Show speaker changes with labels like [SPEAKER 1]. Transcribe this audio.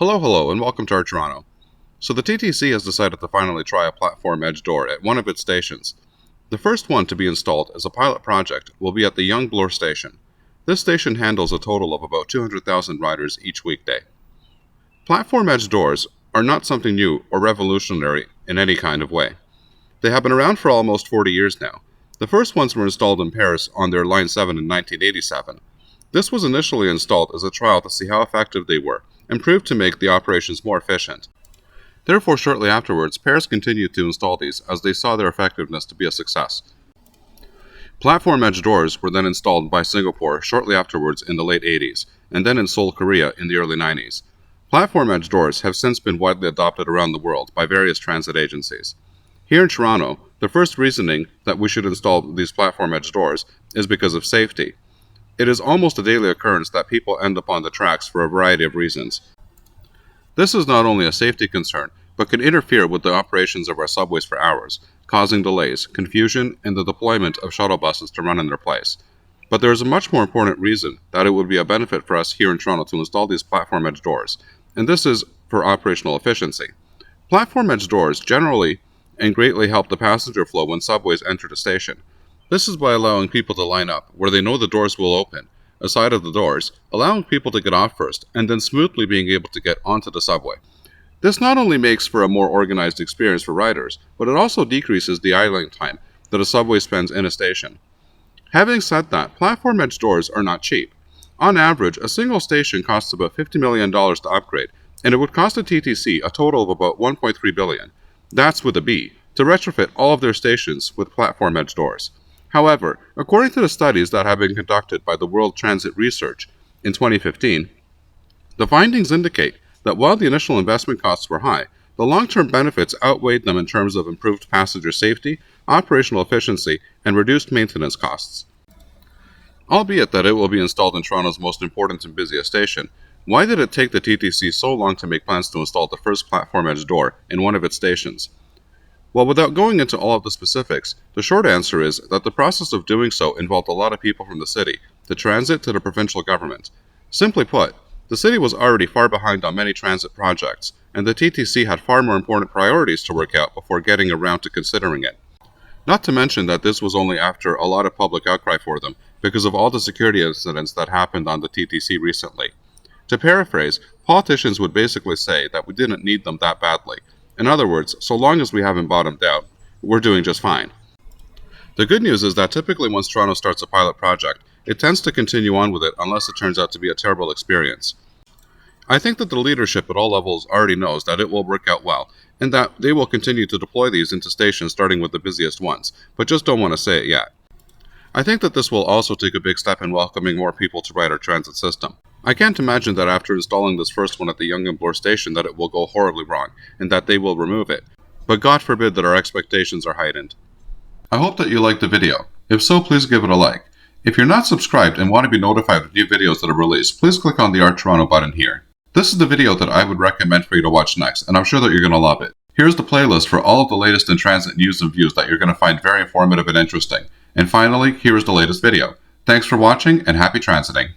[SPEAKER 1] Hello, and welcome to our Toronto. So the TTC has decided to finally try a platform edge door at one of its stations. The first one to be installed as a pilot project will be at the Yonge and Bloor station. This station handles a total of about 200,000 riders each weekday. Platform edge doors are not something new or revolutionary in any kind of way. They have been around for almost 40 years now. The first ones were installed in Paris on their Line 7 in 1987. This was initially installed as a trial to see how effective they were, and proved to make the operations more efficient. Therefore, shortly afterwards, Paris continued to install these as they saw their effectiveness to be a success. Platform edge doors were then installed by Singapore shortly afterwards in the late 80s, and then in Seoul, Korea in the early 90s. Platform edge doors have since been widely adopted around the world by various transit agencies. Here in Toronto, the first reasoning that we should install these platform edge doors is because of safety. It is almost a daily occurrence that people end up on the tracks for a variety of reasons. This is not only a safety concern, but can interfere with the operations of our subways for hours, causing delays, confusion, and the deployment of shuttle buses to run in their place. But there is a much more important reason that it would be a benefit for us here in Toronto to install these platform edge doors, and this is for operational efficiency. Platform edge doors generally and greatly help the passenger flow when subways enter the station. This is by allowing people to line up where they know the doors will open, aside of the doors, allowing people to get off first, and then smoothly being able to get onto the subway. This not only makes for a more organized experience for riders, but it also decreases the idling time that a subway spends in a station. Having said that, platform edge doors are not cheap. On average, a single station costs about $50 million to upgrade, and it would cost the TTC a total of about $1.3 billion. That's with a B, to retrofit all of their stations with platform edge doors. However, according to the studies that have been conducted by the World Transit Research in 2015, the findings indicate that while the initial investment costs were high, the long-term benefits outweighed them in terms of improved passenger safety, operational efficiency, and reduced maintenance costs. Albeit that it will be installed in Toronto's most important and busiest station, why did it take the TTC so long to make plans to install the first platform edge door in one of its stations? Well, without going into all of the specifics, the short answer is that the process of doing so involved a lot of people from the city, the transit to the provincial government. Simply put, the city was already far behind on many transit projects, and the TTC had far more important priorities to work out before getting around to considering it. Not to mention that this was only after a lot of public outcry for them, because of all the security incidents that happened on the TTC recently. To paraphrase, politicians would basically say that we didn't need them that badly. In other words, so long as we haven't bottomed out, we're doing just fine. The good news is that typically once Toronto starts a pilot project, it tends to continue on with it unless it turns out to be a terrible experience. I think that the leadership at all levels already knows that it will work out well, and that they will continue to deploy these into stations starting with the busiest ones, but just don't want to say it yet. I think that this will also take a big step in welcoming more people to ride our transit system. I can't imagine that after installing this first one at the Yonge and Bloor station that it will go horribly wrong, and that they will remove it. But God forbid that our expectations are heightened. I hope that you liked the video. If so, please give it a like. If you're not subscribed and want to be notified of new videos that are released, please click on the Art Toronto button here. This is the video that I would recommend for you to watch next, and I'm sure that you're going to love it. Here's the playlist for all of the latest in transit news and views that you're going to find very informative and interesting. And finally, here is the latest video. Thanks for watching, and happy transiting.